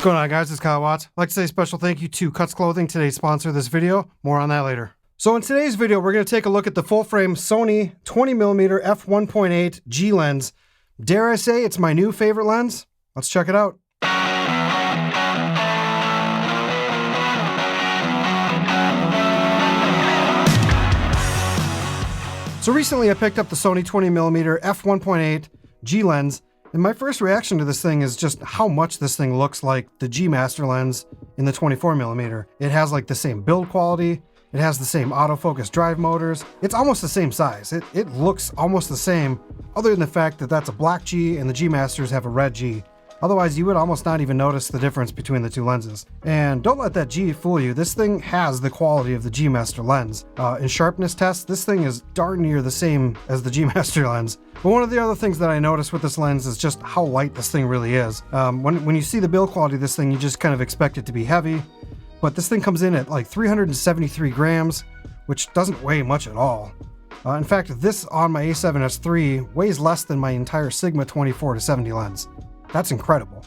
What's going on, guys? It's Kyle Watts. I'd like to say a special thank you to Cuts Clothing, today's sponsor of this video. More on that later. So in today's video, we're going to take a look at the full-frame Sony 20mm f1.8 G lens. Dare I say it's my new favorite lens? Let's check it out. So recently I picked up the Sony 20mm f1.8 G lens, and my first reaction to this thing is just how much this thing looks like the G Master lens in the 24mm. It has like the same build quality, it has the same autofocus drive motors, it's almost the same size. It looks almost the same, other than the fact that that's a black G and the G Masters have a red G. Otherwise, you would almost not even notice the difference between the two lenses. And don't let that G fool you. This thing has the quality of the G Master lens. In sharpness tests, this thing is darn near the same as the G Master lens. But one of the other things that I noticed with this lens is just how light this thing really is. When you see the build quality of this thing, you just kind of expect it to be heavy. But this thing comes in at like 373 grams, which doesn't weigh much at all. In fact, this on my A7S III weighs less than my entire Sigma 24-70 lens. That's incredible.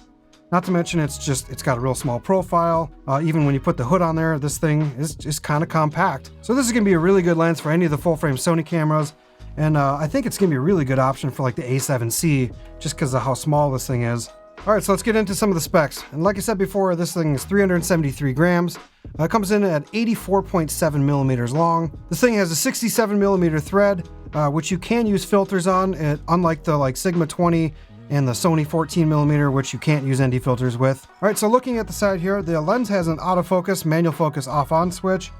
Not to mention it's got a real small profile. Even when you put the hood on there, this thing is just kind of compact. So this is going to be a really good lens for any of the full-frame Sony cameras. And I think it's going to be a really good option for like the A7C, just because of how small this thing is. All right, so let's get into some of the specs. And like I said before, this thing is 373 grams. It comes in at 84.7 millimeters long. This thing has a 67 millimeter thread, which you can use filters on, unlike the Sigma 20 and the Sony 14mm, which you can't use ND filters with. All right, so looking at the side here, the lens has an autofocus, manual focus off-on switch.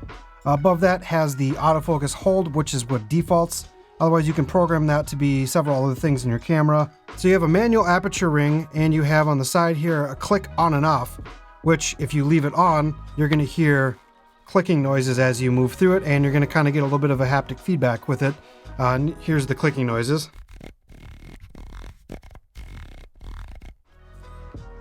Above that has the autofocus hold, which is what defaults. Otherwise, you can program that to be several other things in your camera. So you have a manual aperture ring, and you have on the side here a click on and off, which if you leave it on, you're gonna hear clicking noises as you move through it, and you're gonna kind of get a little bit of a haptic feedback with it. Here's the clicking noises.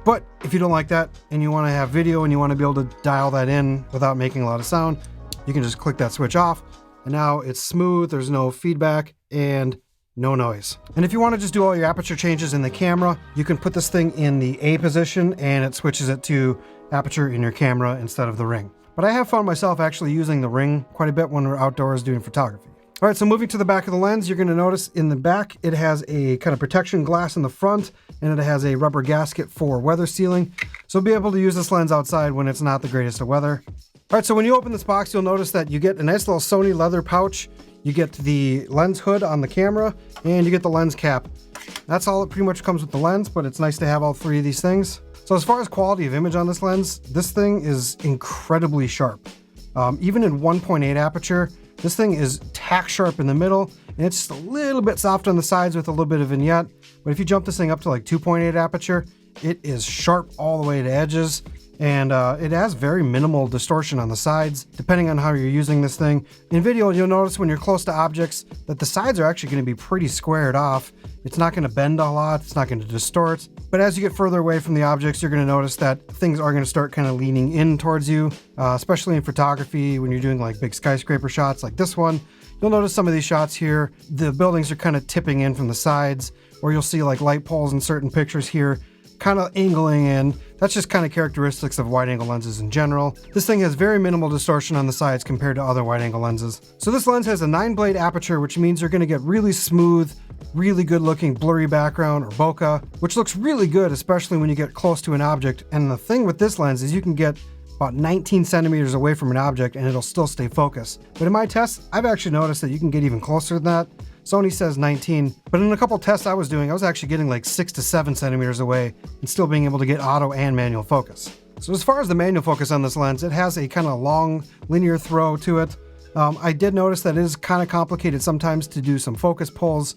But if you don't like that and you want to have video and you want to be able to dial that in without making a lot of sound, you can just click that switch off, and now it's smooth, there's no feedback and no noise. And if you want to just do all your aperture changes in the camera, you can put this thing in the A position and it switches it to aperture in your camera instead of the ring. But I have found myself actually using the ring quite a bit when we're outdoors doing photography. All right, so moving to the back of the lens, you're going to notice in the back it has a kind of protection glass in the front, and it has a rubber gasket for weather sealing. So you'll be able to use this lens outside when it's not the greatest of weather. All right, so when you open this box, you'll notice that you get a nice little Sony leather pouch. You get the lens hood on the camera, and you get the lens cap. That's all it pretty much comes with the lens, but it's nice to have all three of these things. So as far as quality of image on this lens, this thing is incredibly sharp. Even in 1.8 aperture, this thing is tack sharp in the middle, and it's just a little bit soft on the sides with a little bit of vignette. But if you jump this thing up to like 2.8 aperture, it is sharp all the way to edges, and it has very minimal distortion on the sides, depending on how you're using this thing. In video, you'll notice when you're close to objects that the sides are actually going to be pretty squared off. It's not going to bend a lot, it's not going to distort. But as you get further away from the objects, you're going to notice that things are going to start kind of leaning in towards you, especially in photography when you're doing like big skyscraper shots like this one. You'll notice some of these shots here, the buildings are kind of tipping in from the sides, or you'll see like light poles in certain pictures here kind of angling in. That's just kind of characteristics of wide-angle lenses in general. This thing has very minimal distortion on the sides compared to other wide-angle lenses. So this lens has a 9-blade aperture, which means you're going to get really smooth, really good-looking blurry background or bokeh, which looks really good, especially when you get close to an object. And the thing with this lens is you can get about 19 centimeters away from an object and it'll still stay focused. But in my tests, I've actually noticed that you can get even closer than that. Sony says 19, but in a couple tests I was doing, I was actually getting like 6 to 7 centimeters away and still being able to get auto and manual focus. So as far as the manual focus on this lens, it has a kind of long linear throw to it. I did notice that it is kind of complicated sometimes to do some focus pulls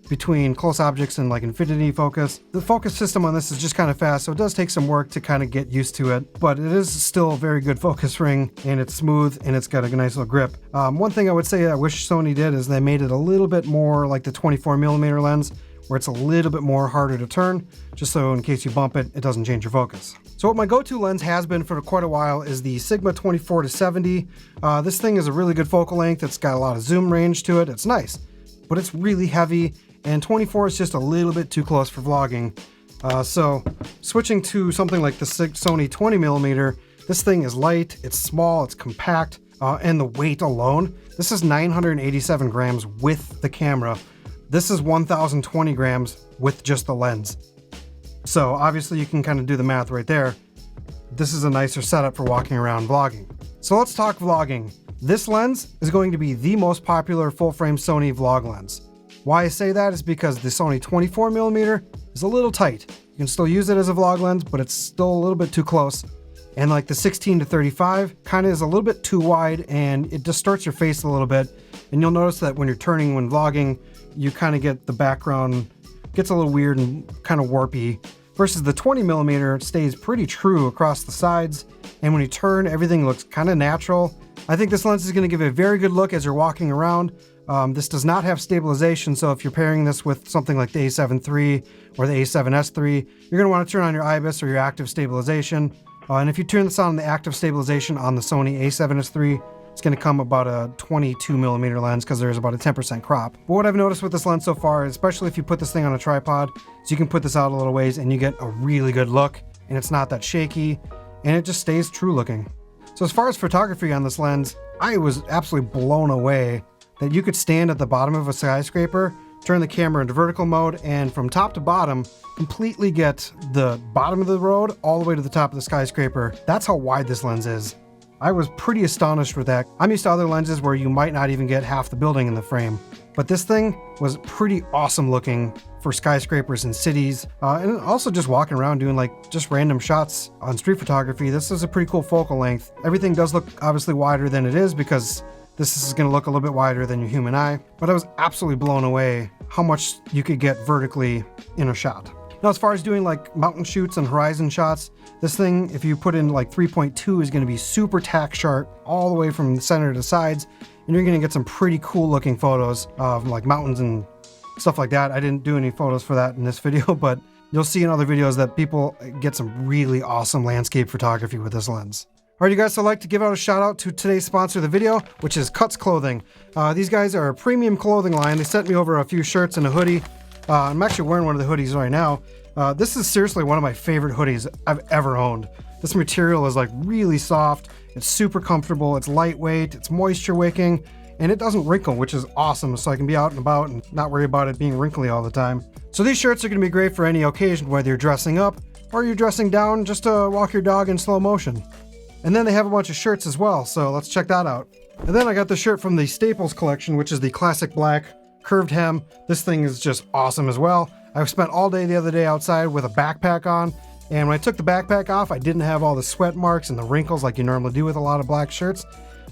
between close objects and like infinity focus. The focus system on this is just kind of fast, so it does take some work to kind of get used to it, but it is still a very good focus ring, and it's smooth and it's got a nice little grip. One thing I would say I wish Sony did is they made it a little bit more like the 24mm lens, where it's a little bit more harder to turn, just so in case you bump it, it doesn't change your focus. So what my go-to lens has been for quite a while is the Sigma 24-70. This thing is a really good focal length. It's got a lot of zoom range to it. It's nice, but it's really heavy, and 24 is just a little bit too close for vlogging. So switching to something like the Sony 20mm, this thing is light, it's small, it's compact, and the weight alone, this is 987 grams with the camera. This is 1,020 grams with just the lens. So obviously you can kind of do the math right there. This is a nicer setup for walking around vlogging. So let's talk vlogging. This lens is going to be the most popular full-frame Sony vlog lens. Why I say that is because the Sony 24mm is a little tight. You can still use it as a vlog lens, but it's still a little bit too close. And like the 16-35 kind of is a little bit too wide and it distorts your face a little bit. And you'll notice that when you're turning when vlogging, you kind of get the background gets a little weird and kind of warpy. Versus the 20mm stays pretty true across the sides. And when you turn, everything looks kind of natural. I think this lens is going to give a very good look as you're walking around. This does not have stabilization, so if you're pairing this with something like the A7 III or the A7S III, you're going to want to turn on your IBIS or your active stabilization. And if you turn this on the active stabilization on the Sony A7S III, it's going to come about a 22mm lens because there's about a 10% crop. But what I've noticed with this lens so far, especially if you put this thing on a tripod, is you can put this out a little ways and you get a really good look, and it's not that shaky, and it just stays true looking. So as far as photography on this lens, I was absolutely blown away that you could stand at the bottom of a skyscraper, turn the camera into vertical mode, and from top to bottom, completely get the bottom of the road all the way to the top of the skyscraper. That's how wide this lens is. I was pretty astonished with that. I'm used to other lenses where you might not even get half the building in the frame, but this thing was pretty awesome looking for skyscrapers and cities, and also just walking around doing like just random shots on street photography. This is a pretty cool focal length. Everything does look obviously wider than it is because this is going to look a little bit wider than your human eye, but I was absolutely blown away how much you could get vertically in a shot. Now, as far as doing like mountain shoots and horizon shots, this thing, if you put in like 3.2, is going to be super tack sharp all the way from the center to the sides, and you're going to get some pretty cool looking photos of like mountains and stuff like that. I didn't do any photos for that in this video, but you'll see in other videos that people get some really awesome landscape photography with this lens. All right, you guys, so I'd like to give out a shout out to today's sponsor of the video, which is Cuts Clothing. These guys are a premium clothing line. They sent me over a few shirts and a hoodie. I'm actually wearing one of the hoodies right now. This is seriously one of my favorite hoodies I've ever owned. This material is like really soft, it's super comfortable, it's lightweight, it's moisture wicking, and it doesn't wrinkle, which is awesome, so I can be out and about and not worry about it being wrinkly all the time. So these shirts are going to be great for any occasion, whether you're dressing up or you're dressing down just to walk your dog in slow motion. And then they have a bunch of shirts as well, so let's check that out. And then I got the shirt from the Staples collection, which is the classic black curved hem. This thing is just awesome as well. I spent all day the other day outside with a backpack on, and when I took the backpack off, I didn't have all the sweat marks and the wrinkles like you normally do with a lot of black shirts.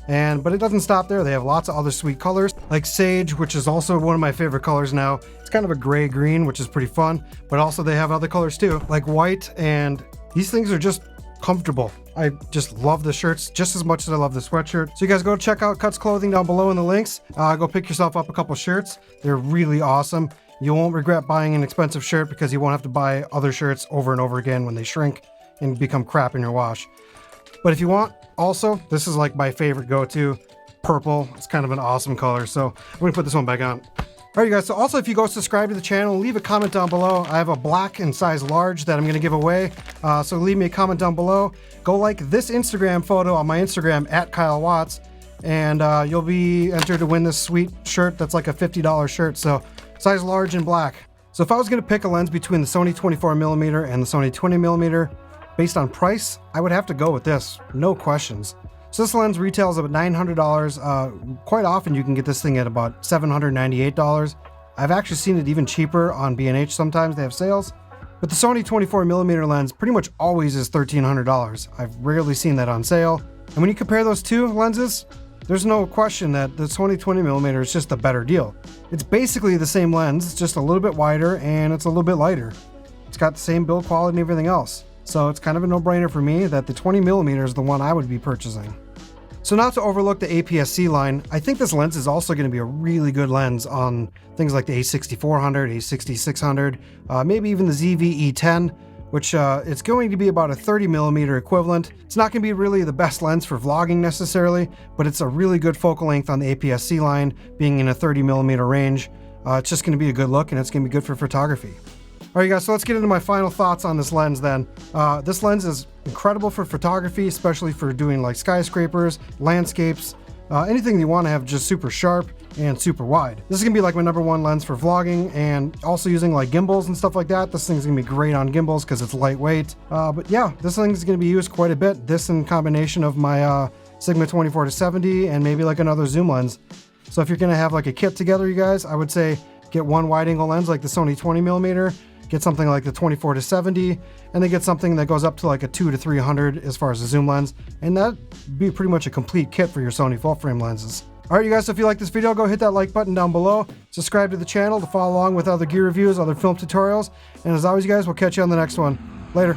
But it doesn't stop there. They have lots of other sweet colors, like sage, which is also one of my favorite colors now. It's kind of a gray green, which is pretty fun, but also they have other colors too, like white, and these things are just comfortable. I just love the shirts just as much as I love the sweatshirt. So you guys go check out Cuts Clothing down below in the links. Go pick yourself up a couple shirts. They're really awesome. You won't regret buying an expensive shirt because you won't have to buy other shirts over and over again when they shrink and become crap in your wash. But if you want, also, this is like my favorite go-to, purple. It's kind of an awesome color. So I'm gonna put this one back on. All right, you guys, so also if you go subscribe to the channel, leave a comment down below. I have a black and size large that I'm gonna give away. So leave me a comment down below. Go like this Instagram photo on my Instagram at Kyle Watts, and you'll be entered to win this sweet shirt that's like a $50 shirt. So size large and black. So if I was gonna pick a lens between the Sony 24mm and the Sony 20mm, based on price, I would have to go with this, no questions. So this lens retails about $900. Quite often you can get this thing at about $798. I've actually seen it even cheaper on B&H sometimes, they have sales. But the Sony 24mm lens pretty much always is $1,300. I've rarely seen that on sale. And when you compare those two lenses, there's no question that the Sony 20mm is just a better deal. It's basically the same lens, it's just a little bit wider and it's a little bit lighter. It's got the same build quality and everything else. So it's kind of a no-brainer for me that the 20mm is the one I would be purchasing. So not to overlook the APS-C line, I think this lens is also going to be a really good lens on things like the A6400, A6600, maybe even the ZV-E10, which it's going to be about a 30mm equivalent. It's not going to be really the best lens for vlogging necessarily, but it's a really good focal length on the APS-C line, being in a 30mm range. It's just going to be a good look and it's going to be good for photography. All right, guys, so let's get into my final thoughts on this lens then. This lens is incredible for photography, especially for doing like skyscrapers, landscapes, anything you want to have just super sharp and super wide. This is gonna be like my #1 lens for vlogging and also using like gimbals and stuff like that. This thing's gonna be great on gimbals because it's lightweight. But yeah, this thing's gonna be used quite a bit. This in combination of my Sigma 24-70 and maybe like another zoom lens. So if you're gonna have like a kit together, you guys, I would say get one wide angle lens like the Sony 20mm, get something like the 24-70, and then get something that goes up to like a 200-300 as far as a zoom lens, and that'd be pretty much a complete kit for your Sony full frame lenses. All right, you guys, so if you like this video, go hit that like button down below, subscribe to the channel to follow along with other gear reviews, other film tutorials, and as always, you guys, we'll catch you on the next one. Later.